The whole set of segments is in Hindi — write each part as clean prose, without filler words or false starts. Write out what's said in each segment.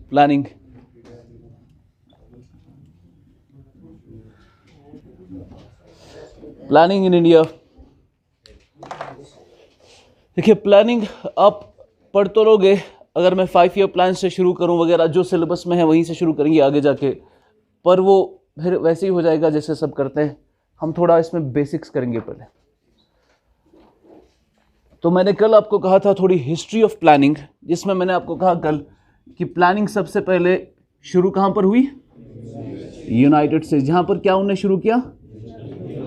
प्लानिंग। Planning in India. देखिए प्लानिंग आप पढ़ तो लोगे, अगर मैं 5 ईयर प्लान से शुरू करूं वगैरह, जो सिलेबस में है वहीं से शुरू करेंगे आगे जाके, पर वो फिर वैसे ही हो जाएगा जैसे सब करते हैं। हम थोड़ा इसमें बेसिक्स करेंगे पहले। तो मैंने कल आपको कहा था थोड़ी हिस्ट्री ऑफ प्लानिंग, जिसमें मैंने आपको कहा कल कि प्लानिंग सबसे पहले शुरू कहां पर हुई? United states. जहां पर क्या उन्होंने शुरू किया?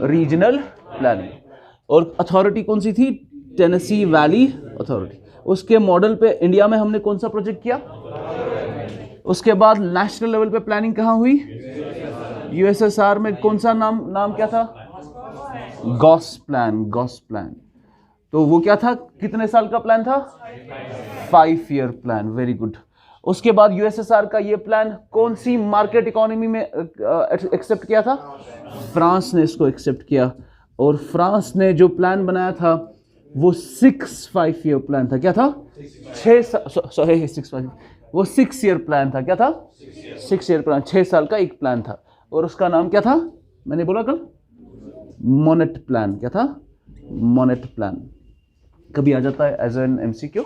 Regional planning. और अथॉरिटी कौन सी थी? Tennessee valley authority. उसके मॉडल पे इंडिया में हमने कौन सा प्रोजेक्ट किया? उसके बाद नेशनल लेवल पे प्लानिंग कहां हुई? यूएसएसआर में कौन सा नाम क्या था? Gauss plan. Gauss plan. तो वो क्या था? कितने साल का प्लान था? 5 ईयर प्लान। Very good. उसके बाद यूएसएसआर का ये प्लान कौन सी मार्केट इकोनॉमी में एक्सेप्ट किया था? फ्रांस ने इसको एक्सेप्ट किया। और फ्रांस ने जो प्लान बनाया था वो 5 ईयर प्लान था। क्या था? 6 वो 6 ईयर प्लान था। क्या था? 6 ईयर प्लान, 6 साल का एक प्लान था। और उसका नाम क्या था? मैंने बोला कल, मोनेट प्लान। क्या था? Monnet plan. कभी आ जाता है एज एन एमसीक्यू।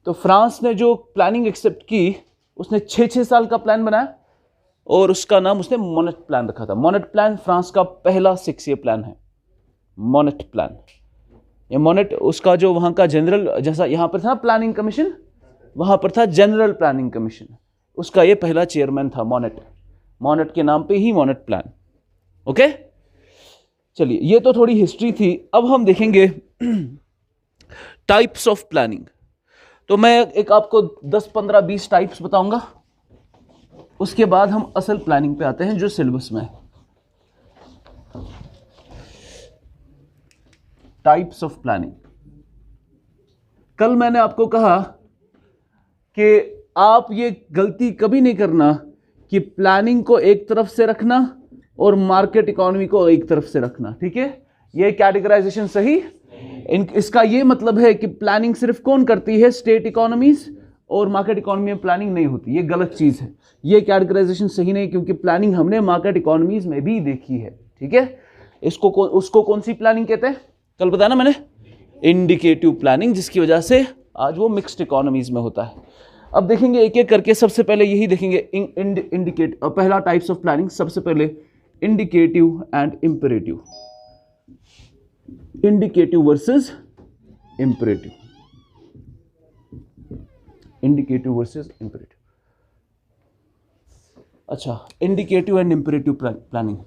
तो फ्रांस ने जो प्लानिंग एक्सेप्ट की, उसने 6 साल का प्लान बनाया और उसका नाम उसने मोनेट प्लान रखा था। मोनेट प्लान फ्रांस का पहला 6 ईयर प्लान है, मोनेट प्लान। ये मोनेट उसका जो वहां का जनरल, जैसा यहां पर था प्लानिंग कमीशन, वहां पर था जनरल प्लानिंग कमीशन, उसका ये पहला चेयरमैन था मोनेट। मोनेट के नाम पे ही मोनेट प्लान। ओके, चलिए ये तो थोड़ी हिस्ट्री थी। अब हम देखेंगे टाइप्स ऑफ प्लानिंग। तो मैं एक आपको 10, 15, 20 टाइप्स बताऊंगा, उसके बाद हम असल प्लानिंग पे आते हैं जो सिलेबस में है। Types of planning. कल मैंने आपको कहा कि आप ये गलती कभी नहीं करना कि प्लानिंग को एक तरफ से रखना और मार्केट इकोनॉमी को एक तरफ से रखना। ठीक है, ये कैटेगराइजेशन सही? इसका ये मतलब है कि प्लानिंग सिर्फ कौन करती है? स्टेट इकोनॉमीज, और मार्केट इकोनॉमी में प्लानिंग नहीं होती। ये गलत चीज है, ये कैटेगराइजेशन सही नहीं, क्योंकि प्लानिंग हमने मार्केट इकोनॉमीज में भी देखी है। ठीक है, उसको कौन सी प्लानिंग कहते हैं? कल बताया ना मैंने, इंडिकेटिव प्लानिंग, जिसकी वजह से आज वो मिक्स्ड इकोनॉमीज में होता है। अब देखेंगे एक एक करके। सबसे पहले यही देखेंगे इंडिकेट, पहला टाइप्स ऑफ प्लानिंग। सबसे पहले indicative and imperative. Indicative versus imperative. Indicative versus imperative. अच्छा, indicative and imperative planning.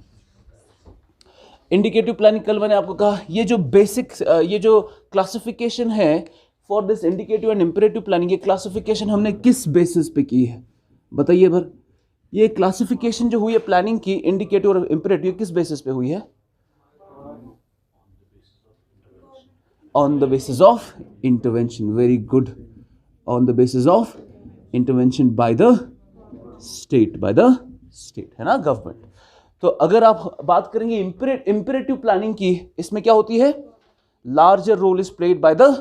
Indicative planning, कल मैंने आपको कहा ये जो बेसिक, ये जो क्लासिफिकेशन है for this indicative and imperative planning, ये क्लासिफिकेशन हमने किस बेसिस पे की है? बताइए भर। ये क्लासिफिकेशन जो हुई है प्लानिंग की, इंडिकेटिव और इंपेरेटिव, किस बेसिस पे हुई है? On the basis of intervention. Very good. On the basis of intervention bye the state, bye the state, है ना, गवर्नमेंट। तो अगर आप बात करेंगे इंपेरेटिव प्लानिंग की, इसमें क्या होती है? Larger role is played by the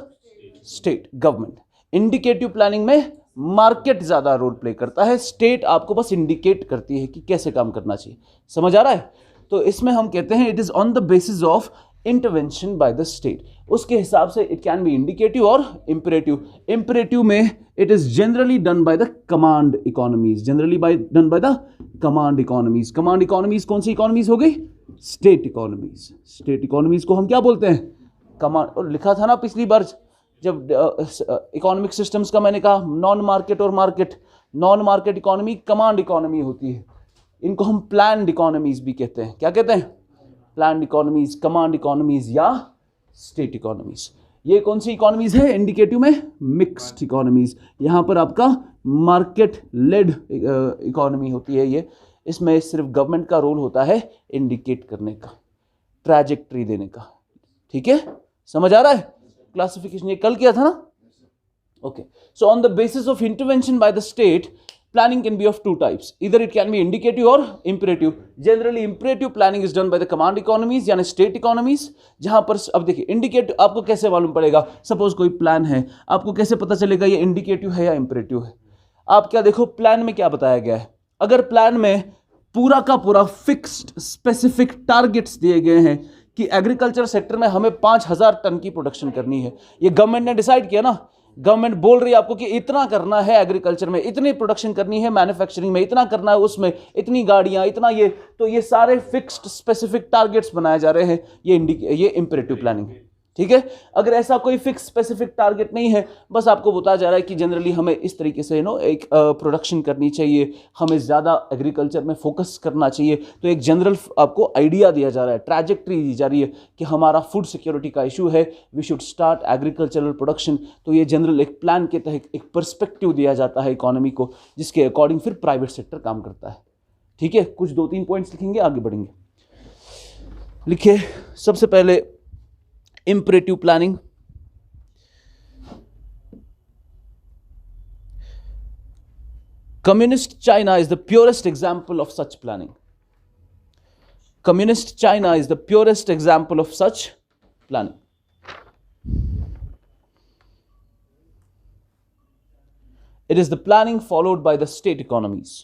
state, government. Indicative planning में मार्केट ज्यादा रोल प्ले करता है, स्टेट आपको बस इंडिकेट करती है कि कैसे काम करना चाहिए। समझ आ रहा है? तो इसमें हम कहते हैं it is on the basis of intervention bye the state. उसके हिसाब से इट कैन बी इंडिकेटिव और इंपेरेटिव। इंपेरेटिव में it is generally done by the command economies, generally done by the command economies. Command economies कौन सी इकोनॉमीज हो गई? State economies. स्टेट इकोनॉमीज को हम क्या बोलते हैं? कमांड। और लिखा था ना पिछली बार जब इकोनॉमिक सिस्टम्स का, मैंने कहा नॉन मार्केट और market. Non market economy command economy होती है, इनको हम प्लान्ड इकोनॉमीज भी कहते हैं। क्या कहते हैं? प्लान्ड इकोनॉमीज, कमांड इकोनॉमीज या स्टेट इकोनॉमीज। ये कौन सी इकोनॉमीज है? इंडिकेटिव में मिक्स्ड इकोनॉमीज। यहां पर आपका मार्केट लेड इकोनॉमी होती है ये। इसमें सिर्फ गवर्नमेंट का रोल होता है इंडिकेट करने का, ट्रैजेक्टरी देने का। ठीक है, समझ आ रहा है? क्लासिफिकेशन ये कल किया था ना। Okay, so on the basis of intervention bye the state, planning can be of two types. Either it can be indicative or imperative. Generally imperative planning is done by the command economies यानी state economies, जहां पर अब देखिए इंडिकेटिव आपको कैसे मालूम पड़ेगा? सपोज कोई प्लान है, आपको कैसे पता चलेगा ये इंडिकेटिव है या इंपेरेटिव है? आप क्या देखो प्लान में क्या बताया गया है। अगर प्लान में पूरा का पूरा फिक्स्ड स्पेसिफिक टारगेट्स दिए गए हैं कि एग्रीकल्चर सेक्टर में हमें 5,000 टन की प्रोडक्शन करनी है, ये गवर्नमेंट ने डिसाइड किया ना, गवर्नमेंट बोल रही है आपको कि इतना करना है एग्रीकल्चर में, इतनी प्रोडक्शन करनी है, मैन्युफैक्चरिंग में इतना करना है, उसमें इतनी गाड़ियां, इतना ये, तो ये सारे फिक्स्ड स्पेसिफिक टारगेट्स बनाए जा रहे हैं, ये इंपेरेटिव प्लानिंग है। ठीक है, अगर ऐसा कोई फिक्स स्पेसिफिक टारगेट नहीं है, बस आपको बताया जा रहा है कि जनरली हमें इस तरीके से एक प्रोडक्शन करनी चाहिए, हमें ज़्यादा एग्रीकल्चर में फोकस करना चाहिए, तो एक जनरल आपको आइडिया दिया जा रहा है, ट्रैजेक्टरी दी जा रही है कि हमारा फूड सिक्योरिटी का इशू है, we should start agricultural production. तो ये जनरल एक प्लान के तहत एक पर्सपेक्टिव दिया जाता है इकोनॉमी को, जिसके अकॉर्डिंग फिर प्राइवेट सेक्टर काम करता है। ठीक है, कुछ 2-3 पॉइंट्स लिखेंगे, आगे बढ़ेंगे। लिखिए सबसे पहले imperative planning. Communist China is the purest example of such planning. Communist China is the purest example of such planning. It is the planning followed by the state economies.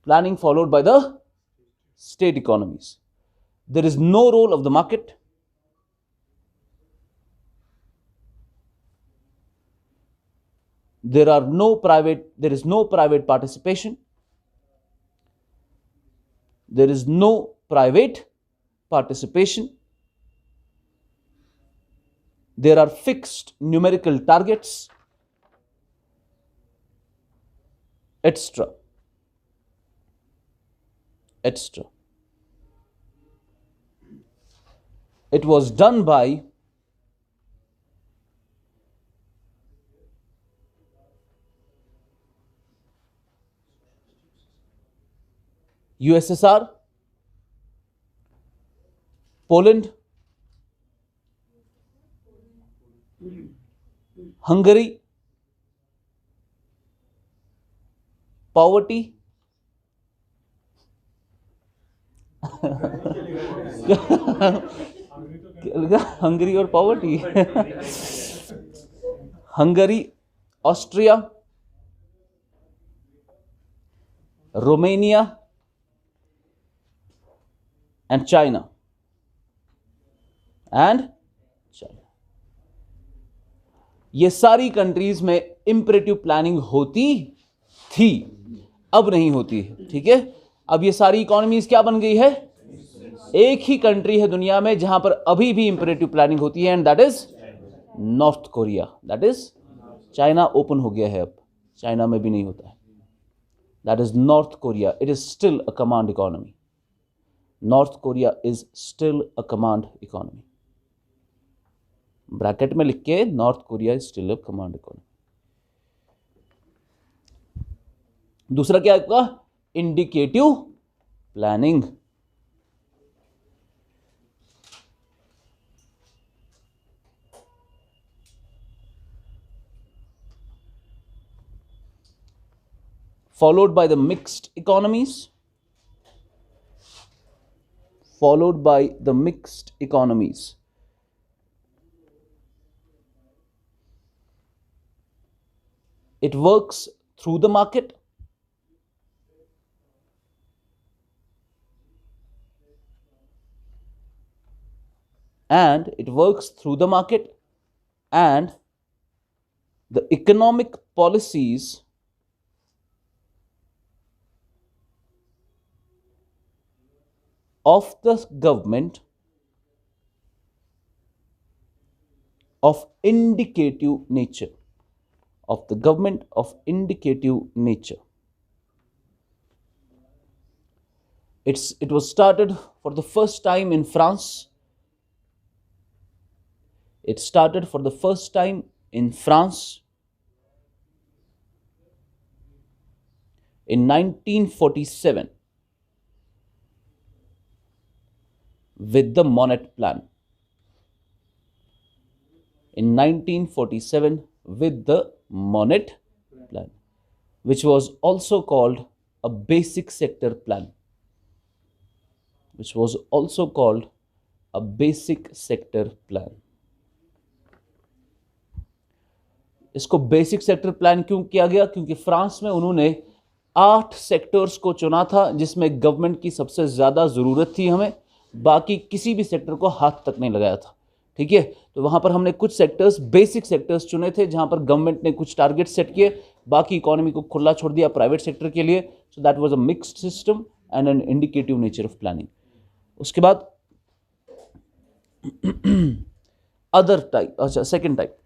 Planning followed by the state economies. There is no role of the market. There is no private participation. There is no private participation. There are fixed numerical targets, etc. etc. It was done by USSR, Poland, Hungary, poverty, Hungary और poverty Hungary, Austria, Romania and China ये सारी कंट्रीज में इंपरेटिव प्लानिंग होती थी, अब नहीं होती है। ठीक है, अब ये सारी इकोनॉमीज क्या बन गई है, एक ही कंट्री है दुनिया में जहां पर अभी भी इंपरेटिव प्लानिंग होती है, and that is north Korea. That is China open हो गया है, अब चाइना में भी नहीं होता है। That is north Korea, it is still a command economy. North Korea is still a command economy, bracket में लिख के, north Korea is still a command economy. दूसरा क्या आपका, indicative planning. followed by the mixed economies, followed by the mixed economies. It works through the market, and it works through the market, and the economic policies of the government of indicative nature, of the government of indicative nature. It was started for the first time in France. It started for the first time in France in 1947 with the Monnet Plan. In 1947 with the Monnet Plan, which was also called a basic sector plan. Which was also called a basic sector plan. इसको बेसिक सेक्टर प्लान क्यों किया गया? क्योंकि फ्रांस में उन्होंने 8 सेक्टर्स को चुना था जिसमें गवर्नमेंट की सबसे ज़्यादा ज़रूरत थी हमें, बाकी किसी भी सेक्टर को हाथ तक नहीं लगाया था। ठीक है, तो वहाँ पर हमने कुछ सेक्टर्स, बेसिक सेक्टर्स चुने थे जहाँ पर गवर्नमेंट ने कुछ टारगेट सेट किए, बाकी इकोनॉमी को खुला छोड़ दिया प्राइवेट सेक्टर के लिए। So that was a mixed system and an indicative nature of planning. उसके बाद अदर टाइप, अच्छा सेकेंड टाइप,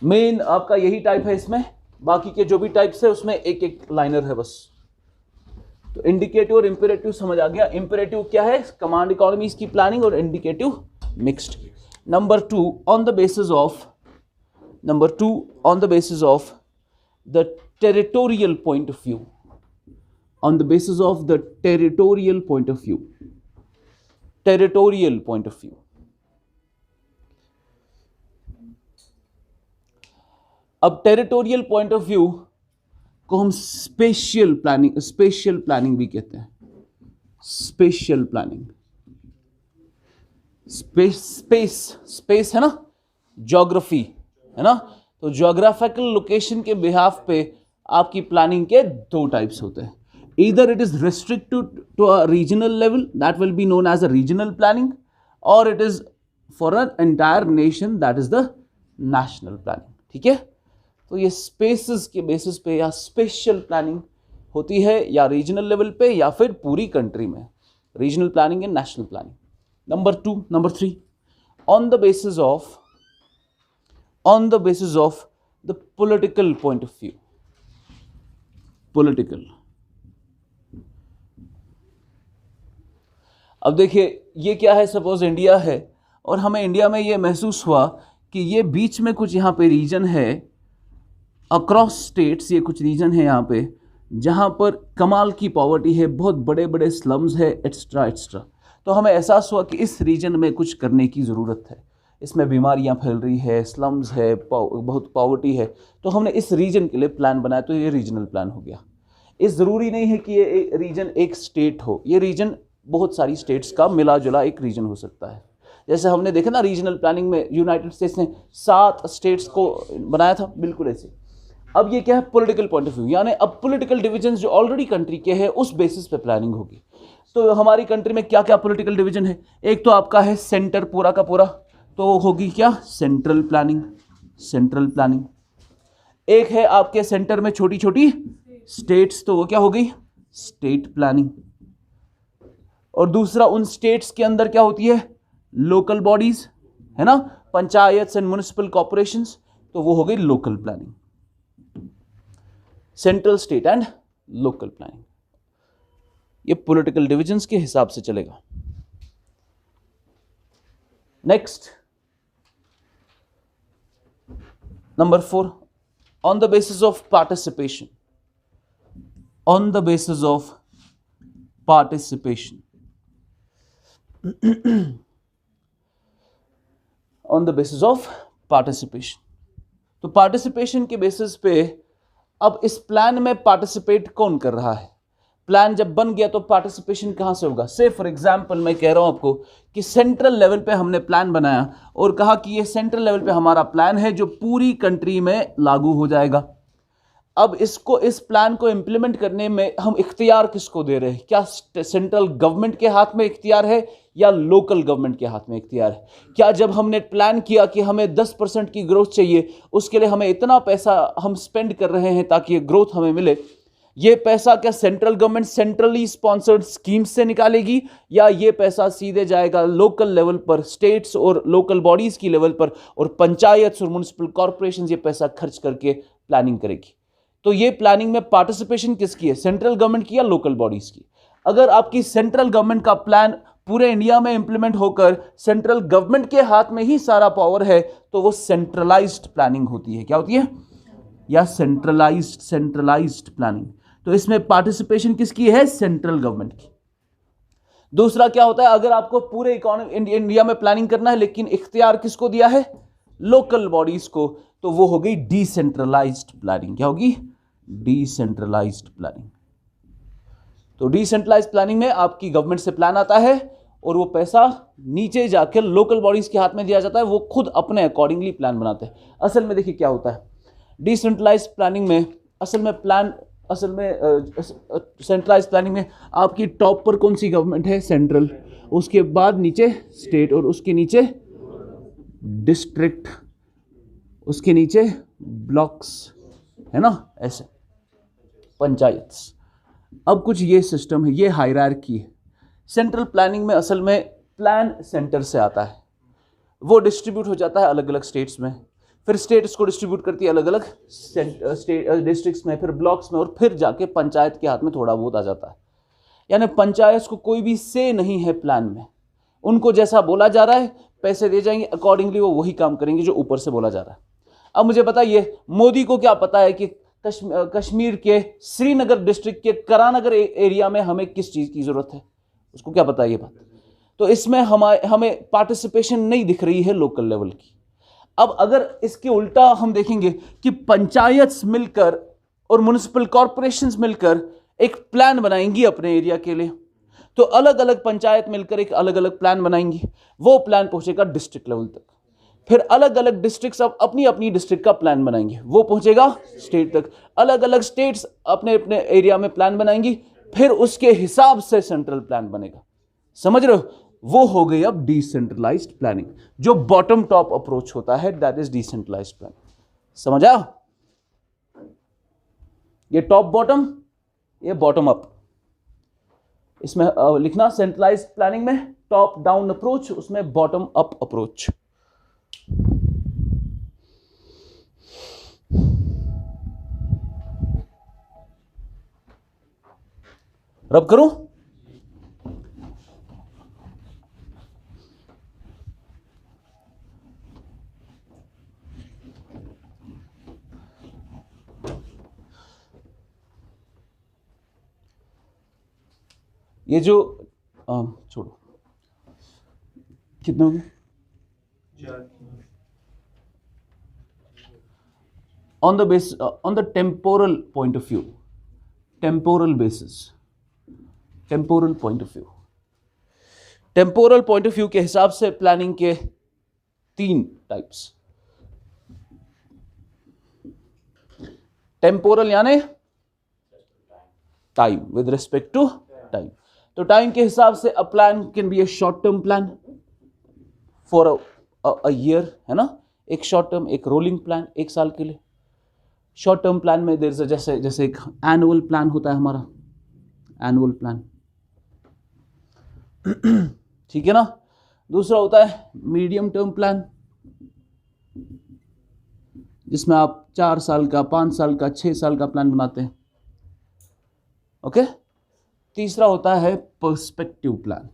मेन आपका यही टाइप है इसमें, बाकी के जो भी टाइप्स है उसमें एक एक लाइनर है बस। तो इंडिकेटिव और इंपेरेटिव समझ आ गया। इंपेरेटिव क्या है? कमांड इकोनॉमीज की प्लानिंग, और indicative mixed. Number two, on the basis of the territorial point of view, on the basis of the territorial point of view, territorial point of view. अब टेरिटोरियल पॉइंट ऑफ व्यू को हम स्पेशियल प्लानिंग भी कहते हैं। स्पेशियल प्लानिंग, स्पेस है ना, ज्योग्राफी है ना, तो ज्योग्राफिकल लोकेशन के बिहाफ पे आपकी प्लानिंग के 2 टाइप्स होते हैं। Either it is restricted to a regional level, that will be known as a regional planning, or it is for an entire nation, that is the national planning. ठीक है, तो ये स्पेसेस के बेसिस पे या स्पेशल प्लानिंग होती है, या रीजनल लेवल पे या फिर पूरी कंट्री में, regional planning and national planning. Number 3, on the basis of the political point of view, political। अब देखिए ये क्या है, सपोज इंडिया है और हमें इंडिया में ये महसूस हुआ कि ये बीच में कुछ यहाँ पे रीजन है, अक्रॉस स्टेट्स ये कुछ रीजन है यहाँ पे जहाँ पर कमाल की पॉवर्टी है, बहुत बड़े बड़े स्लम्स है, एक्स्ट्रा एक्स्ट्रा। तो हमें एहसास हुआ कि इस रीजन में कुछ करने की ज़रूरत है, इसमें बीमारियाँ फैल रही है, स्लम्स है, बहुत पॉवर्टी है, तो हमने इस रीजन के लिए प्लान बनाया, तो ये रीजनल प्लान हो गया। इस ज़रूरी नहीं है कि ये रीजन एक स्टेट हो, ये रीजन बहुत सारी स्टेट्स का मिला जुला एक रीजन हो सकता है। जैसे हमने देखा ना रीजनल प्लानिंग में यूनाइटेड स्टेट्स ने 7 स्टेट्स को बनाया था, बिल्कुल ऐसे। अब ये क्या है, पॉलिटिकल पॉइंट ऑफ व्यू, यानी अब पॉलिटिकल डिवीजन जो ऑलरेडी कंट्री के हैं उस बेसिस पे प्लानिंग होगी। तो हमारी कंट्री में क्या क्या पॉलिटिकल डिवीजन है? एक तो आपका है सेंटर पूरा का पूरा, तो होगी क्या, सेंट्रल प्लानिंग। एक है आपके सेंटर में छोटी छोटी स्टेट्स, तो वो क्या हो गई, स्टेट प्लानिंग। और दूसरा उन स्टेट्स के अंदर क्या होती है, लोकल बॉडीज है ना, पंचायत एंड म्युनिसिपल कॉर्पोरेशंस, तो वो हो गई local planning. Central, state and local planning, ये पॉलिटिकल डिविजन्स के हिसाब से चलेगा। Next, number 4, on the basis of participation, on the basis of participation on the basis of participation। तो पार्टिसिपेशन के बेसिस पे अब इस प्लान में पार्टिसिपेट कौन कर रहा है? प्लान जब बन गया तो पार्टिसिपेशन कहां से होगा? से फॉर एग्जांपल मैं कह रहा हूं आपको कि सेंट्रल लेवल पे हमने प्लान बनाया और कहा कि ये सेंट्रल लेवल पे हमारा प्लान है जो पूरी कंट्री में लागू हो जाएगा। अब इस प्लान को इम्प्लीमेंट करने में हम इख्तियार किसको दे रहे हैं? क्या सेंट्रल गवर्नमेंट के हाथ में इख्तियार है या लोकल गवर्नमेंट के हाथ में इख्तियार है? क्या जब हमने प्लान किया कि हमें 10% की ग्रोथ चाहिए, उसके लिए हमें इतना पैसा हम स्पेंड कर रहे हैं ताकि ये ग्रोथ हमें मिले, ये पैसा क्या central government centrally sponsored schemes से निकालेगी या ये पैसा सीधे जाएगा लोकल लेवल पर, स्टेट्स और लोकल बॉडीज की लेवल पर, और पंचायत और म्युनिसिपल कॉर्पोरेशन ये पैसा खर्च करके प्लानिंग करेगी? तो ये प्लानिंग में पार्टिसिपेशन किसकी है, सेंट्रल गवर्नमेंट की या लोकल बॉडीज की? अगर आपकी सेंट्रल गवर्नमेंट का प्लान पूरे इंडिया में इंप्लीमेंट होकर सेंट्रल गवर्नमेंट के हाथ में ही सारा पावर है तो वो सेंट्रलाइज्ड प्लानिंग होती है। क्या होती है? या सेंट्रलाइज्ड प्लानिंग। तो इसमें पार्टिसिपेशन किसकी है? सेंट्रल गवर्नमेंट की। दूसरा क्या होता है, अगर आपको पूरे इकोनॉमी इंडिया में प्लानिंग करना है लेकिन इख्तियार किसको दिया है? लोकल बॉडीज को, तो वो हो गई डिसेंट्रलाइज्ड प्लानिंग। क्या होगी? Decentralised planning. तो डिसेंट्रलाइज्ड प्लानिंग में आपकी गवर्नमेंट से प्लान आता है और वो पैसा नीचे जाकर लोकल बॉडीज के हाथ में दिया जाता है, वो खुद अपने अकॉर्डिंगली प्लान बनाते हैं। असल में देखिए क्या होता है डिसेंट्रलाइज प्लानिंग में, सेंट्रलाइज प्लानिंग में आपकी टॉप पर कौन सी गवर्नमेंट है, सेंट्रल, उसके बाद नीचे स्टेट, और उसके नीचे डिस्ट्रिक्ट, उसके नीचे ब्लॉक्स, है ना, ऐसे पंचायत। अब कुछ ये सिस्टम है, ये हायरार्की है। सेंट्रल प्लानिंग में असल में प्लान सेंटर से आता है, वो डिस्ट्रीब्यूट हो जाता है अलग अलग स्टेट्स में, फिर स्टेट इसको डिस्ट्रीब्यूट करती है अलग अलग डिस्ट्रिक्ट्स में, फिर ब्लॉक्स में, और फिर जाके पंचायत के हाथ में थोड़ा बहुत आ जाता है। यानी पंचायत को कोई भी से नहीं है प्लान में, उनको जैसा बोला जा रहा है पैसे दे जाएंगे, अकॉर्डिंगली वो वही काम करेंगे जो ऊपर से बोला जा रहा है। अब मुझे बताइए मोदी को क्या पता है कि कश्मीर के श्रीनगर डिस्ट्रिक्ट के करानगर एरिया में हमें किस चीज़ की ज़रूरत है, उसको क्या पता है ये बात? तो इसमें हमें पार्टिसिपेशन नहीं दिख रही है लोकल लेवल की। अब अगर इसके उल्टा हम देखेंगे कि पंचायत मिलकर और म्युनिसिपल कॉरपोरेशंस मिलकर एक प्लान बनाएंगी अपने एरिया के लिए, तो अलग अलग पंचायत मिलकर एक अलग अलग प्लान बनाएंगी, वो प्लान पहुंचेगा डिस्ट्रिक्ट लेवल तक, फिर अलग अलग डिस्ट्रिक्ट्स अब अपनी अपनी डिस्ट्रिक्ट का प्लान बनाएंगे, वो पहुंचेगा स्टेट तक, अलग अलग स्टेट्स अपने अपने एरिया में प्लान बनाएंगी, फिर उसके हिसाब से सेंट्रल प्लान बनेगा। समझ रहे हो? वो हो गई अब डिसेंट्रलाइज्ड प्लानिंग, जो बॉटम टॉप अप्रोच होता है, दैट इज डिसेंट्रलाइज्ड प्लानिंग। समझ आया? ये टॉप बॉटम, ये बॉटम अप। इसमें लिखना सेंट्रलाइज्ड प्लानिंग में टॉप डाउन अप्रोच, उसमें बॉटम अप अप्रोच। रब करूं? ये जो छोड़ो, कितने हो गए? On the temporal point of view, temporal basis, temporal point of view, temporal point of view के हिसाब से प्लानिंग के 3 टाइप्स। टेम्पोरल यानी time, with respect to time. तो टाइम के हिसाब से a plan can be a short term plan for a year, है ना, एक शॉर्ट टर्म, एक रोलिंग प्लान 1 साल के लिए। शॉर्ट टर्म प्लान में देर से जैसे एक एनुअल प्लान होता है हमारा, एनुअल प्लान, ठीक है ना। दूसरा होता है मीडियम टर्म प्लान, जिसमें आप 4 साल का, 5 साल का, 6 साल का प्लान बनाते हैं, ओके। तीसरा होता है perspective plan,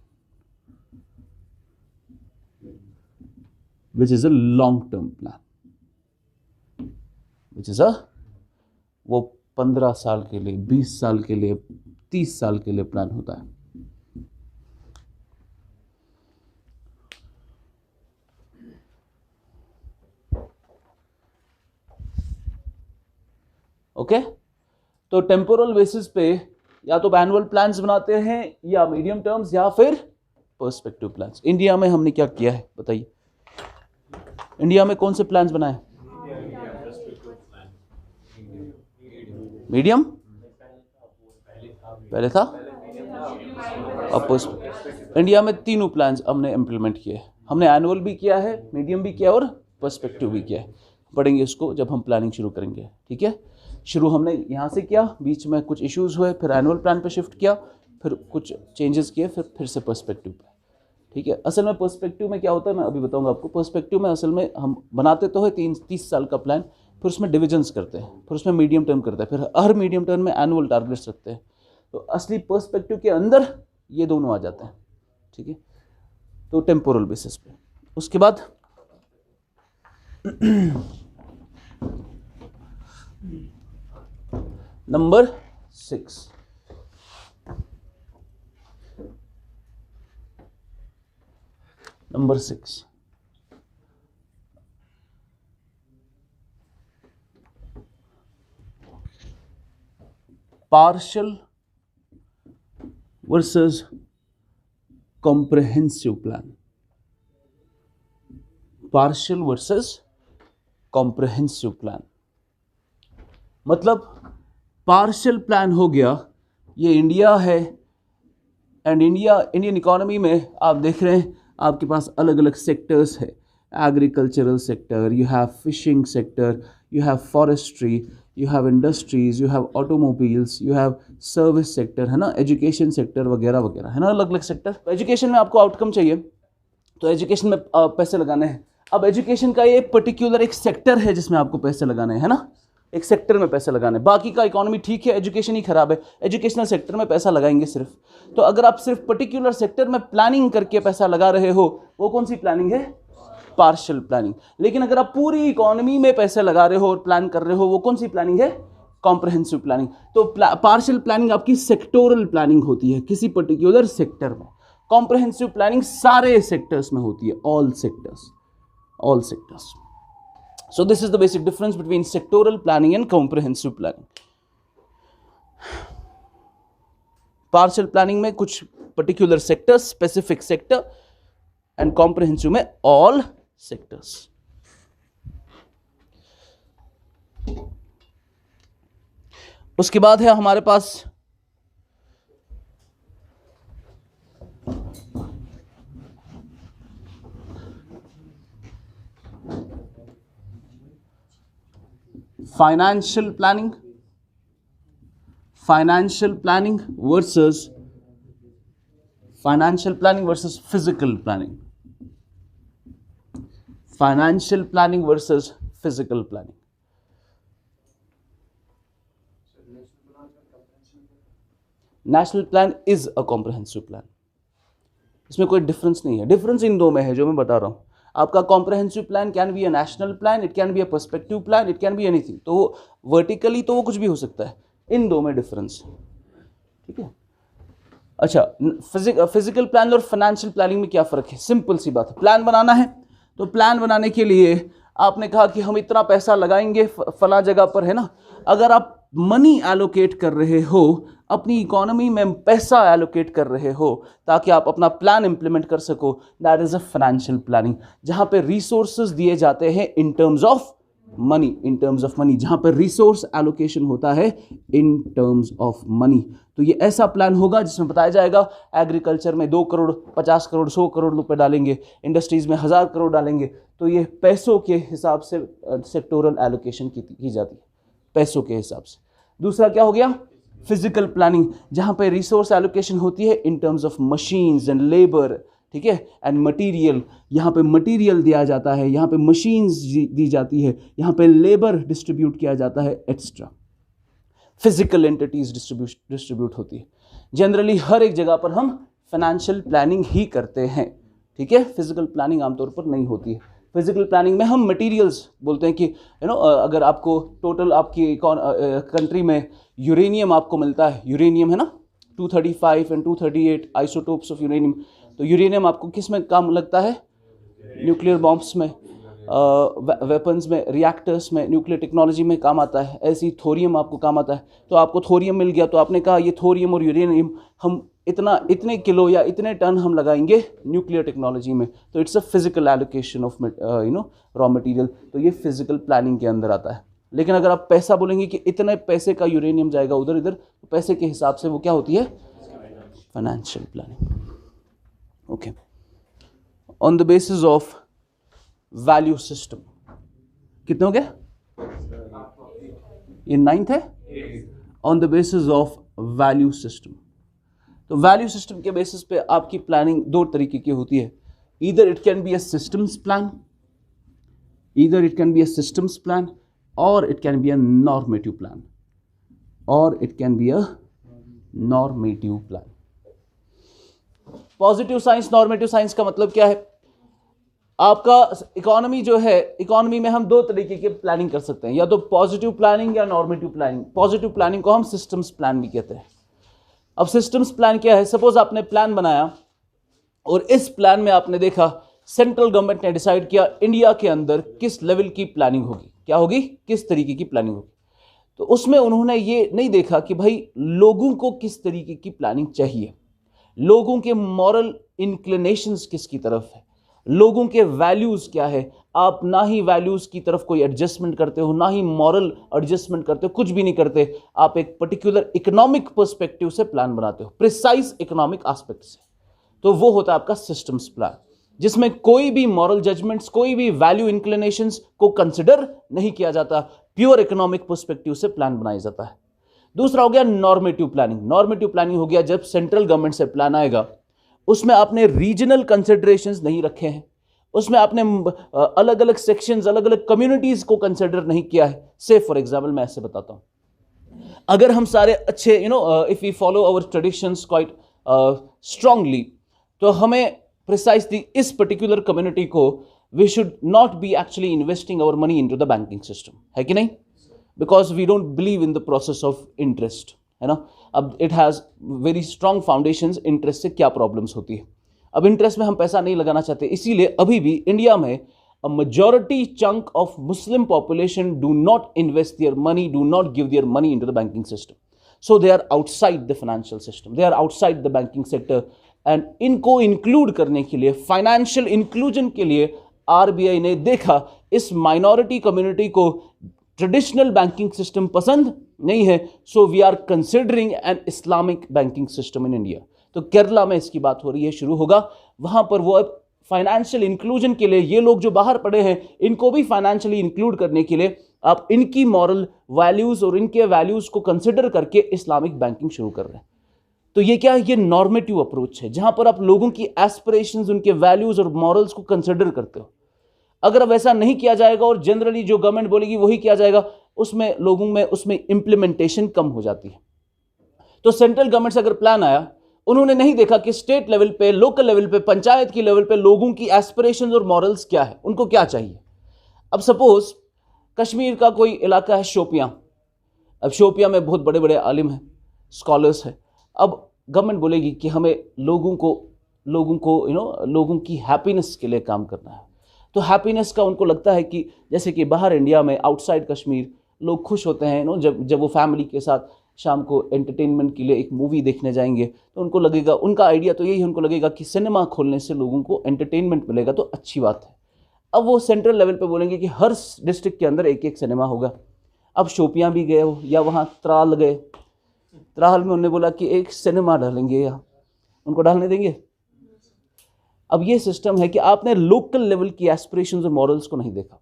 which is a long term plan, which is वो 15 साल के लिए, 20 साल के लिए, 30 साल के लिए प्लान होता है। ओके तो टेम्पोरल बेसिस पे या तो एनुअल प्लान्स बनाते हैं, या मीडियम टर्म्स, या फिर पर्सपेक्टिव प्लान्स। इंडिया में हमने क्या किया है बताइए? इंडिया में कौन से प्लान्स बनाए? मीडियम पहले था, अब इंडिया में 3 प्लान्स हमने इंप्लीमेंट किए। हमने एनुअल भी किया है, मीडियम भी किया और पर्सपेक्टिव भी किया है। पढ़ेंगे इसको जब हम प्लानिंग शुरू करेंगे, ठीक है। शुरू हमने यहाँ से किया, बीच में कुछ इश्यूज हुए, फिर एनुअल प्लान पे शिफ्ट किया, फिर कुछ चेंजेस किए, फिर से पर्सपेक्टिव पे, ठीक है। असल में पर्सपेक्टिव में क्या होता है मैं अभी बताऊंगा आपको। पर्सपेक्टिव में असल में हम बनाते तो है 30 साल का प्लान, फिर उसमें डिविजन्स करते हैं, फिर उसमें मीडियम टर्म करते हैं, फिर हर मीडियम टर्म में एनुअल टारगेट्स रखते हैं। तो असली पर्सपेक्टिव के अंदर ये दोनों आ जाते हैं, ठीक है। तो टेम्पोरल बेसिस पे। उसके बाद number 6, number 6 partial versus comprehensive plan, partial versus comprehensive plan. मतलब पार्शियल प्लान हो गया, ये इंडिया है, एंड इंडियन इकोनॉमी में आप देख रहे हैं आपके पास अलग अलग सेक्टर्स है, agricultural sector, you have fishing sector, you have forestry, you have industries, you have automobiles, you have service sector, है ना, एजुकेशन सेक्टर वगैरह वगैरह, है ना, अलग अलग सेक्टर। एजुकेशन में आपको आउटकम चाहिए तो एजुकेशन में पैसे लगाने हैं। अब एजुकेशन का ये पर्टिकुलर एक सेक्टर है जिसमें आपको पैसे लगाने हैं, है ना, एक सेक्टर में पैसे लगाने, बाकी का इकोनॉमी ठीक है, एजुकेशन ही खराब है, एजुकेशनल सेक्टर में पैसा लगाएंगे सिर्फ। तो अगर आप सिर्फ पर्टिकुलर सेक्टर में प्लानिंग करके पैसा लगा रहे हो, वो कौन सी प्लानिंग है? Partial planning. लेकिन अगर आप पूरी इकोनॉमी में पैसे लगा रहे हो और प्लान कर रहे हो, वो कौन सी प्लानिंग है? Comprehensive planning. तो पार्शियल प्लानिंग आपकी सेक्टोरल प्लानिंग होती है किसी पर्टिकुलर सेक्टर में, कॉम्प्रहेंसिव प्लानिंग सारे सेक्टर्स में होती है, all sectors. So this is the basic difference between sectoral planning and comprehensive planning. Partial planning में कुछ particular sectors, specific sector, and comprehensive में all sectors. उसके बाद है हमारे पास financial planning versus physical planning. Financial planning versus physical planning. National plan is a comprehensive plan. इसमें कोई डिफरेंस नहीं है, डिफरेंस इन दो में है जो मैं बता रहा हूं। आपका comprehensive plan can be a national plan, it can be a perspective plan, it can be anything. तो वर्टिकली तो वो कुछ भी हो सकता है, इन दो में डिफरेंस, ठीक है। अच्छा, फिजिकल प्लान और फाइनेंशियल प्लानिंग में क्या फ़र्क है? सिंपल सी बात है, प्लान बनाना है तो प्लान बनाने के लिए आपने कहा कि हम इतना पैसा लगाएंगे फला जगह पर, है ना। अगर आप मनी एलोकेट कर रहे हो, अपनी इकोनॉमी में पैसा एलोकेट कर रहे हो ताकि आप अपना प्लान इंप्लीमेंट कर सको, that is a financial planning, जहां पे रिसोर्सेज दिए जाते हैं इन टर्म्स ऑफ मनी, जहां पर रिसोर्स एलोकेशन होता है इन टर्म्स ऑफ मनी। तो ये ऐसा प्लान होगा जिसमें बताया जाएगा एग्रीकल्चर में 2 करोड़ 50 करोड़ 100 करोड़ रुपए डालेंगे, इंडस्ट्रीज में 1000 करोड़ डालेंगे। तो ये पैसों के हिसाब से सेक्टोरल एलोकेशन की जाती है, पैसों के हिसाब से। दूसरा क्या हो गया? फिजिकल प्लानिंग, जहां पे रिसोर्स एलोकेशन होती है in terms of machines and labour, ठीक है, एंड मटेरियल। यहाँ पे मटेरियल दिया जाता है, यहाँ पे मशीन्स दी जाती है, यहाँ पे लेबर डिस्ट्रीब्यूट किया जाता है, एक्स्ट्रा फिजिकल एंटिटीज डिस्ट्रीब्यूट होती है। जनरली हर एक जगह पर हम फाइनेंशियल प्लानिंग ही करते हैं, ठीक है, फिजिकल प्लानिंग आमतौर पर नहीं होती है। फिजिकल प्लानिंग में हम मटेरियल्स बोलते हैं कि अगर आपको टोटल आपकी कंट्री में यूरेनियम आपको मिलता है, यूरेनियम है ना, 235 एंड 238 आइसोटोप्स ऑफ यूरेनियम। तो यूरेनियम आपको किस में काम लगता है? न्यूक्लियर बॉम्ब्स में, वेपन्स में, रिएक्टर्स में, न्यूक्लियर टेक्नोलॉजी में काम आता है। ऐसे ही थोरियम आपको काम आता है। तो आपको थोरियम मिल गया तो आपने कहा ये थोरियम और यूरेनियम हम इतने किलो या इतने टन हम लगाएंगे न्यूक्लियर टेक्नोलॉजी में। तो it's a physical allocation of raw material. तो ये फिजिकल प्लानिंग के अंदर आता है। लेकिन अगर आप पैसा बोलेंगे कि इतने पैसे का यूरेनियम जाएगा उधर इधर, तो पैसे के हिसाब से वो क्या होती है? Financial planning. Okay, on the basis of value system. कितने हो गए? ये 9th है। On the basis of value system. तो वैल्यू सिस्टम के बेसिस पे आपकी प्लानिंग 2 तरीके की होती है। Either it can be a systems plan, और it can be a normative plan, positive science, normative science का मतलब क्या है? आपका इकोनॉमी जो है, इकोनॉमी में हम 2 तरीके की प्लानिंग कर सकते हैं, या तो पॉजिटिव प्लानिंग या नॉर्मेटिव प्लानिंग। पॉजिटिव प्लानिंग को हम सिस्टम्स प्लान भी कहते हैं। अब सिस्टम्स प्लान क्या है? सपोज आपने प्लान बनाया और इस प्लान में आपने देखा सेंट्रल गवर्नमेंट ने डिसाइड किया इंडिया के अंदर किस लेवल की प्लानिंग होगी, क्या होगी, किस तरीके की प्लानिंग होगी। तो उसमें उन्होंने ये नहीं देखा कि भाई लोगों को किस तरीके की प्लानिंग चाहिए, लोगों के मॉरल इंक्लिनेशंस किसकी तरफ है, लोगों के वैल्यूज क्या है। आप ना ही वैल्यूज की तरफ कोई एडजस्टमेंट करते हो, ना ही मॉरल एडजस्टमेंट करते हो, कुछ भी नहीं करते। आप एक पर्टिकुलर इकोनॉमिक पर्सपेक्टिव से प्लान बनाते हो, प्रिसाइज इकोनॉमिक एस्पेक्ट से। तो वो होता है आपका सिस्टम्स प्लान, जिसमें कोई भी मॉरल जजमेंट्स, कोई भी वैल्यू इंक्लिनेशंस को कंसिडर नहीं किया जाता, प्योर इकोनॉमिक पर्सपेक्टिव से प्लान बनाया जाता है। दूसरा हो गया नॉर्मेटिव प्लानिंग। नॉर्मेटिव प्लानिंग हो गया जब सेंट्रल गवर्नमेंट से प्लान आएगा, उसमें आपने रीजनल कंसिडरेशंस नहीं रखे हैं, उसमें आपने अलग अलग सेक्शंस, अलग अलग कम्युनिटीज को कंसिडर नहीं किया है। से फॉर एग्जांपल मैं ऐसे बताता हूं, अगर हम सारे अच्छे if we follow our traditions quite strongly, तो हमें प्रिसाइसली इस पर्टिकुलर कम्युनिटी को we should not be actually investing our money into the banking system, है कि नहीं? Because we don't believe in the process of interest, है ना। अब it has very strong foundations. Interest से क्या प्रॉब्लम्स होती है, अब इंटरेस्ट में हम पैसा नहीं लगाना चाहते। इसीलिए अभी भी इंडिया में a majority chunk of Muslim population do not invest their money, do not give their money into the banking system. So they are outside the financial system, they are outside the banking sector. And इनको include करने के लिए, financial inclusion के लिए RBI ने देखा इस minority community को traditional banking system पसंद नहीं है, so we are considering an Islamic banking system in India. तो केरला में इसकी बात हो रही है, शुरू होगा वहां पर। वो अब फाइनेंशियल इंक्लूजन के लिए, ये लोग जो बाहर पड़े हैं इनको भी फाइनेंशियली इंक्लूड करने के लिए आप इनकी मॉरल वैल्यूज और इनके वैल्यूज को कंसिडर करके इस्लामिक बैंकिंग शुरू कर रहे हैं। तो ये क्या है? ये नॉर्मेटिव अप्रोच है, जहां पर आप लोगों की एस्पिरेशंस, उनके वैल्यूज और मॉरल्स को कंसिडर करते हो। अगर अब ऐसा नहीं किया जाएगा और जनरली जो गवर्नमेंट बोलेगी वही किया जाएगा, उसमें लोगों में उसमें इंप्लीमेंटेशन कम हो जाती है। तो सेंट्रल गवर्नमेंट से अगर प्लान आया, उन्होंने नहीं देखा कि स्टेट लेवल पे, लोकल लेवल पे, पंचायत की लेवल पे लोगों की एस्पिरेशंस और मॉरल्स क्या है, उनको क्या चाहिए। अब सपोज कश्मीर का कोई इलाका है शोपियां, अब शोपियां में बहुत बड़े बड़े आलिम हैं, स्कॉलर्स हैं। अब गवर्नमेंट बोलेगी कि हमें लोगों को लोगों की हैप्पीनेस के लिए काम करना है। तो हैप्पीनेस का उनको लगता है कि जैसे कि बाहर इंडिया में, आउटसाइड कश्मीर, लोग खुश होते हैं जब वो फैमिली के साथ शाम को एंटरटेनमेंट के लिए एक मूवी देखने जाएंगे, तो उनको लगेगा, उनका आइडिया तो यही है, उनको लगेगा कि सिनेमा खोलने से लोगों को एंटरटेनमेंट मिलेगा, तो अच्छी बात है। अब वो सेंट्रल लेवल पे बोलेंगे कि हर डिस्ट्रिक्ट के अंदर एक एक सिनेमा होगा। अब शोपियां भी गए हो या वहाँ त्राल गए, त्राल में उन्होंने बोला कि एक सिनेमा डालेंगे, या उनको डालने देंगे? अब ये सिस्टम है कि आपने लोकल लेवल की एस्पिरेशंस और मॉरल्स को नहीं देखा।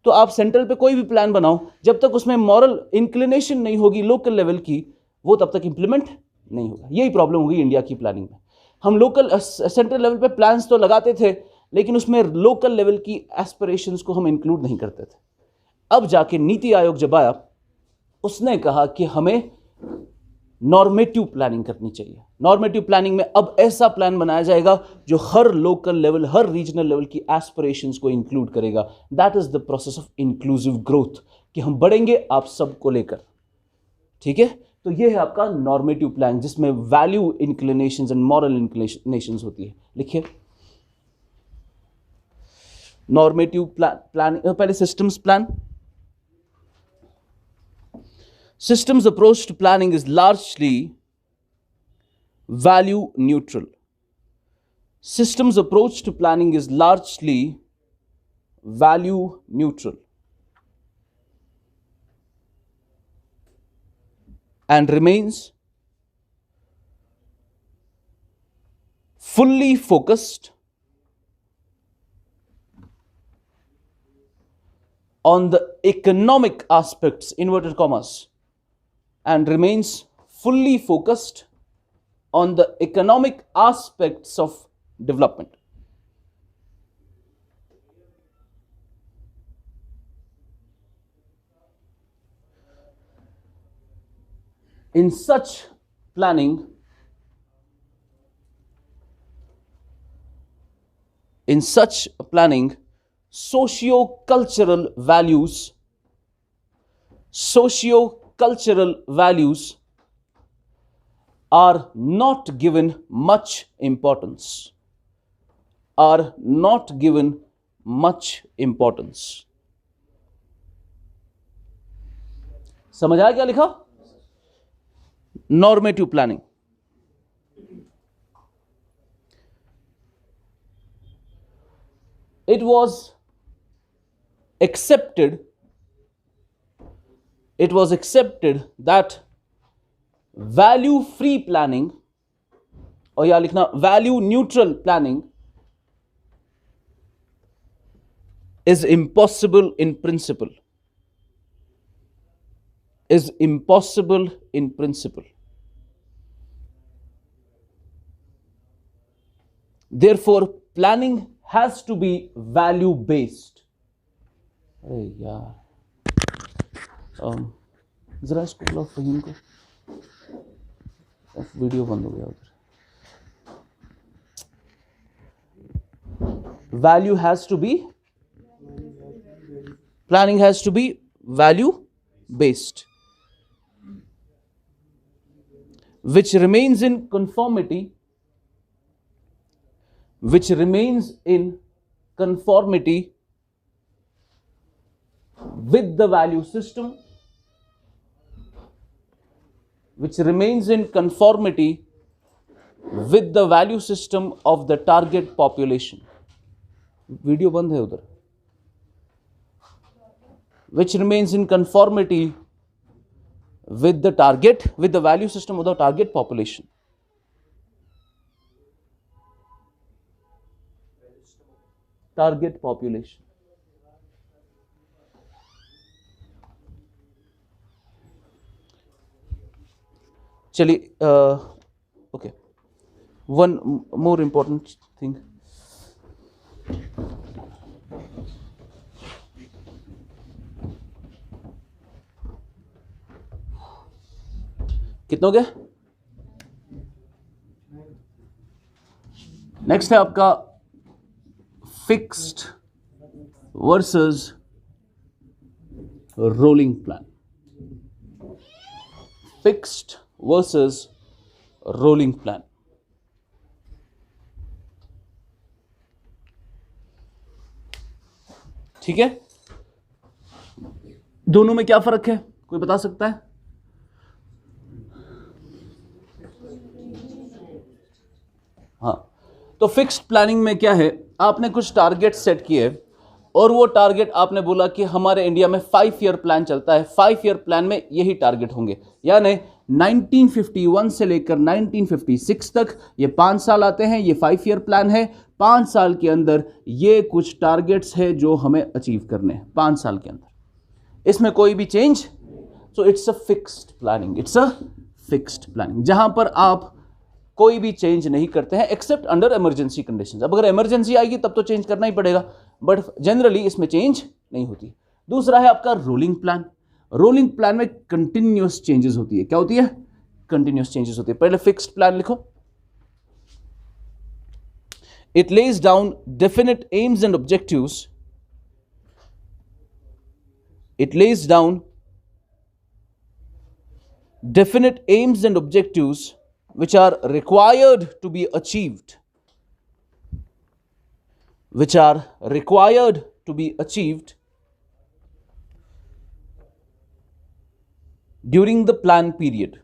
तो आप सेंट्रल पे कोई भी प्लान बनाओ, जब तक उसमें मॉरल इंक्लिनेशन नहीं होगी लोकल लेवल की, वो तब तक इंप्लीमेंट नहीं होगा। यही प्रॉब्लम होगी इंडिया की प्लानिंग में। हम लोकल सेंट्रल लेवल पे प्लान्स तो लगाते थे, लेकिन उसमें लोकल लेवल की एस्पिरेशंस को हम इंक्लूड नहीं करते थे। अब जाके नीति आयोग जब आया, उसने कहा कि हमें नॉर्मेटिव प्लानिंग करनी चाहिए। नॉर्मेटिव प्लानिंग में अब ऐसा प्लान बनाया जाएगा जो हर लोकल लेवल, हर रीजनल लेवल की एस्पिरेशंस को इंक्लूड करेगा। That is the process of inclusive growth, कि हम बढ़ेंगे आप सबको लेकर। ठीक है, तो ये है आपका नॉर्मेटिव प्लान, जिसमें value inclinations and moral inclinations होती है। लिखिए नॉर्मेटिव प्लान, पहले systems plan. Systems approach to planning is largely value neutral. Systems approach to planning is largely value neutral and remains fully focused on the economic aspects, inverted commas, and remains fully focused on the economic aspects of development. In such planning, socio-cultural values are not given much importance. समझ आया क्या लिखा? Normative planning, it was accepted that value free planning, और या लिखना value neutral planning, is impossible in principle. Is impossible in principle. Therefore, planning has to be value based. अरे यार, जरा इसको बुलाओ फहीम को, वीडियो बंद हो गया उधर. Value has to be, planning has to be value based, which remains in conformity with the value system, of the target population. Video बंद है उधर. Which remains in conformity with the value system of the target population. Target population. चलिए, okay. One more important thing. कितना हो गया? नेक्स्ट है आपका fixed versus rolling plan. Fixed versus rolling plan. ठीक है, दोनों में क्या फर्क है, कोई बता सकता है? हाँ, तो फिक्स्ड प्लानिंग में क्या है, आपने कुछ टारगेट सेट किए और वो टारगेट आपने बोला कि हमारे इंडिया में 5 ईयर प्लान चलता है, 5 ईयर प्लान में यही टारगेट होंगे. यानी 1951 से लेकर 1956 तक ये 5 साल आते हैं, ये 5 ईयर प्लान है. 5 साल के अंदर ये कुछ टारगेट्स है जो हमें अचीव करने हैं 5 साल के अंदर. इसमें कोई भी change, so it's a fixed planning. It's a fixed planning जहां पर आप कोई भी चेंज नहीं करते हैं एक्सेप्ट अंडर इमरजेंसी कंडीशंस. अब अगर इमरजेंसी आएगी तब तो चेंज करना ही पड़ेगा, बट जनरली इसमें चेंज नहीं होती. दूसरा है आपका रोलिंग प्लान. रोलिंग प्लान में कंटिन्यूअस चेंजेस होती है. क्या होती है? कंटिन्यूअस चेंजेस होती है. पहले फिक्स्ड प्लान लिखो. It lays down definite AIIMS and objectives. It lays down definite aims and objectives which are required to be achieved, during the plan period.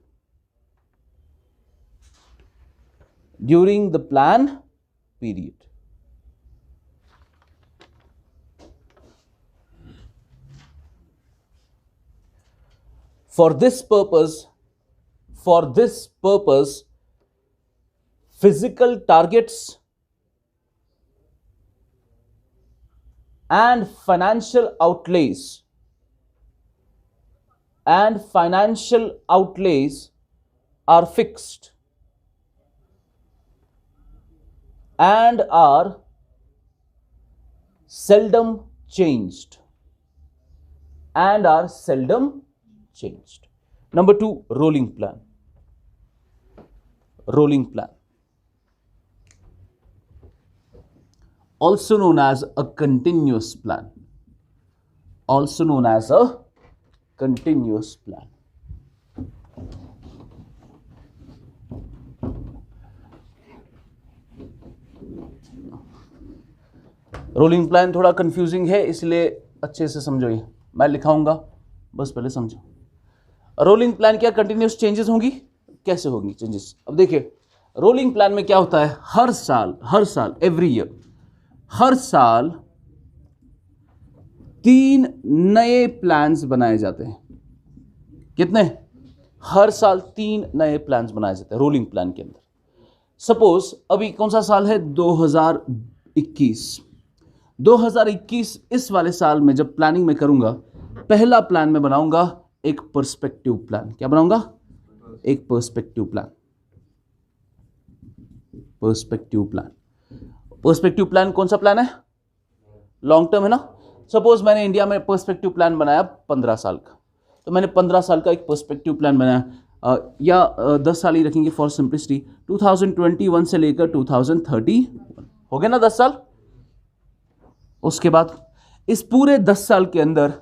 For this purpose, physical targets and financial outlays are fixed and are seldom changed. Number 2, rolling plan. Also known as a continuous plan. Rolling plan थोड़ा कंफ्यूजिंग है, इसलिए अच्छे से समझो. ये मैं लिखाऊंगा, बस पहले समझो. रोलिंग प्लान क्या कंटिन्यूस चेंजेस होंगी? कैसे होंगी चेंजेस? अब देखिए, रोलिंग प्लान में क्या होता है, हर साल एवरी ईयर, हर साल 3 नए प्लान्स बनाए जाते हैं। कितने? हर साल 3 नए प्लान्स बनाए जाते हैं रोलिंग प्लान के अंदर। सपोज अभी कौन सा साल है? 2021। 2021 इस वाले साल में जब प्लानिंग में करूंगा, पहला प्लान में बनाऊंगा एक पर्सपेक्टिव प्लान। क्या बनाऊंगा? एक perspective plan. Perspective plan. Perspective plan कौन सा प्लान है? लॉन्ग टर्म है ना। सपोज मैंने इंडिया में पर्सपेक्टिव प्लान बनाया 15 साल का, तो मैंने 15 साल का एक पर्सपेक्टिव प्लान बनाया, या 10 साल ही रखेंगे फॉर सिंप्लिसिटी। 2021 से लेकर 2030 हो गए ना 10 साल। उसके बाद इस पूरे 10 साल के अंदर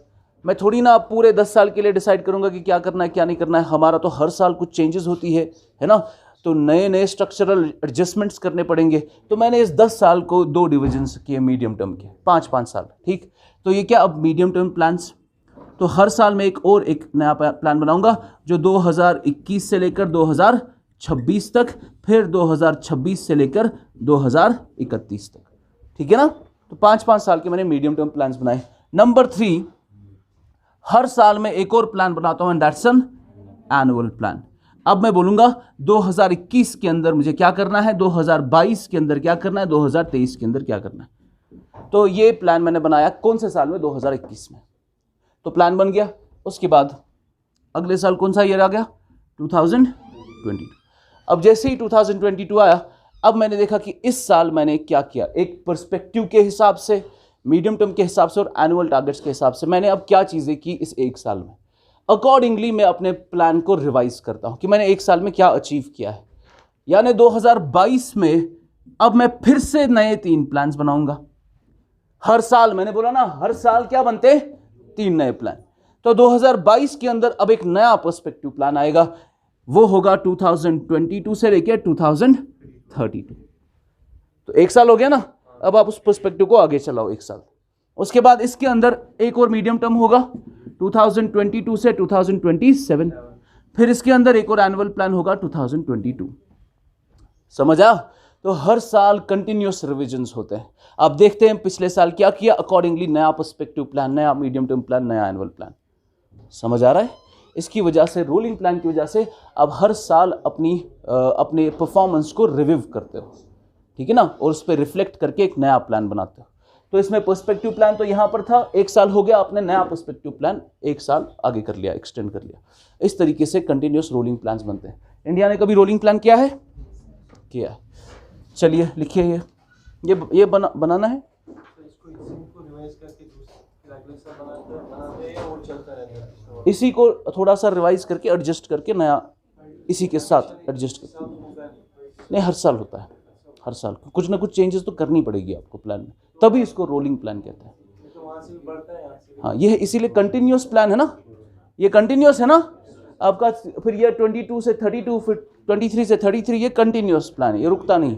मैं थोड़ी ना पूरे 10 साल के लिए डिसाइड करूंगा कि क्या करना है क्या नहीं करना है। हमारा तो हर साल कुछ चेंजेस होती है ना, तो नए नए स्ट्रक्चरल एडजस्टमेंट्स करने पड़ेंगे। तो मैंने इस 10 साल को 2 डिविजन्स किए मीडियम टर्म के, 5-5 साल। ठीक, तो ये क्या अब मीडियम टर्म प्लान्स। तो हर साल में एक नया प्लान बनाऊंगा जो 2021 से लेकर 2026 तक, फिर 2026 से लेकर 2031 तक। ठीक है ना। तो 5-5 साल के मैंने मीडियम टर्म प्लान्स बनाए। नंबर 3, हर साल में एक और प्लान बनाता हूं, दैट्स एन एनुअल प्लान। अब मैं बोलूंगा 2021 के अंदर मुझे क्या करना है, 2022 के अंदर क्या करना है, 2023 के अंदर क्या करना है। तो ये प्लान मैंने बनाया कौन से साल में? 2021 में। तो प्लान बन गया। उसके बाद अगले साल कौन सा ईयर आ गया? 2022। अब जैसे ही 2022 आया, अब मैंने देखा कि इस साल मैंने क्या किया, एक पर्सपेक्टिव के हिसाब से, मीडियम टर्म के हिसाब से और एनुअल टारगेट्स के हिसाब से मैंने अब क्या चीज़ें की इस एक साल में। अकॉर्डिंगली मैं अपने प्लान को रिवाइज करता हूं कि मैंने एक साल में क्या अचीव किया है। यानी 2022 में अब मैं फिर से नए 3 प्लान्स बनाऊंगा। हर साल मैंने बोला ना, हर साल क्या बनते? 3 नए प्लान। तो 2022 के अंदर अब एक नया पर्सपेक्टिव प्लान आएगा, वो होगा 2022 से लेकर 2032। तो एक साल हो गया ना। अब आप उस पर्सपेक्टिव को आगे चलाओ एक साल। उसके बाद इसके अंदर एक और मीडियम टर्म होगा 2022 से 2027, फिर इसके अंदर एक और एनुअल प्लान होगा 2022। समझ आ? तो हर साल कंटिन्यूअस रिविजन्स होते हैं। आप देखते हैं पिछले साल क्या किया, अकॉर्डिंगली नया पर्सपेक्टिव प्लान, नया मीडियम टर्म प्लान, नया एनुअल प्लान। समझ आ रहा है? इसकी वजह से, रोलिंग प्लान की वजह से आप हर साल अपने परफॉर्मेंस को रिव्यू करते हो। ठीक है ना, और उस पर रिफ्लेक्ट करके एक नया प्लान बनाते हो। तो इसमें पर्सपेक्टिव प्लान तो यहां पर था, एक साल हो गया, आपने नया पर्सपेक्टिव प्लान एक साल आगे कर लिया, एक्सटेंड कर लिया। इस तरीके से कंटिन्यूअस रोलिंग प्लान्स बनते हैं। इंडिया ने कभी रोलिंग प्लान किया है? किया। चलिए लिखिए, ये बनाना है। इसी को थोड़ा सा रिवाइज करके एडजस्ट करके नया इसी के साथ एडजस्ट करके, नहीं हर साल होता है, हर साल कुछ ना कुछ चेंजेस तो करनी पड़ेगी आपको प्लान में, तभी इसको रोलिंग प्लान कहते हैं। हाँ, ये इसीलिए कंटिन्यूअस प्लान है ना, ये कंटिन्यूअस है ना आपका। फिर ये 22 से 32, फिर 23 से 33, ये कंटिन्यूअस प्लान है, ये रुकता नहीं।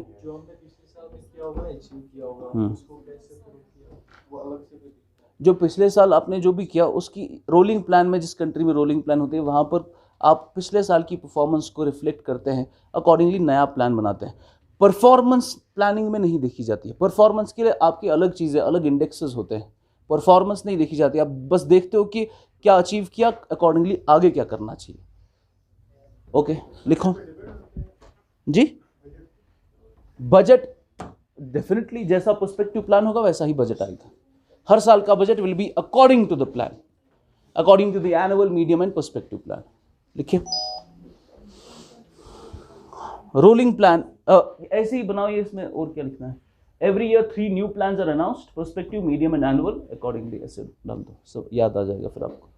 जो पिछले साल आपने जो भी किया उसकी रोलिंग प्लान में, जिस कंट्री में रोलिंग प्लान होते हैं वहां पर आप पिछले साल की परफॉर्मेंस को रिफ्लेक्ट करते हैं, अकॉर्डिंगली नया प्लान बनाते हैं। परफॉर्मेंस प्लानिंग में नहीं देखी जाती है। परफॉर्मेंस के लिए आपकी अलग चीज़ें, अलग इंडेक्सेस होते हैं, परफॉर्मेंस नहीं देखी जाती। आप बस देखते हो कि क्या अचीव किया, अकॉर्डिंगली आगे क्या करना चाहिए। ओके, लिखो जी। बजट डेफिनेटली जैसा पर्सपेक्टिव प्लान होगा वैसा ही बजट आएगा। हर साल का budget will be according to the plan, according to the annual, medium and perspective plan. लिखिए रोलिंग प्लान ऐसे ही बनाओ, ये इसमें और क्या लिखना है। Every year 3 new plans are announced, perspective, medium and annual, accordingly ऐसे डाल दो, सब याद आ जाएगा फिर आपको।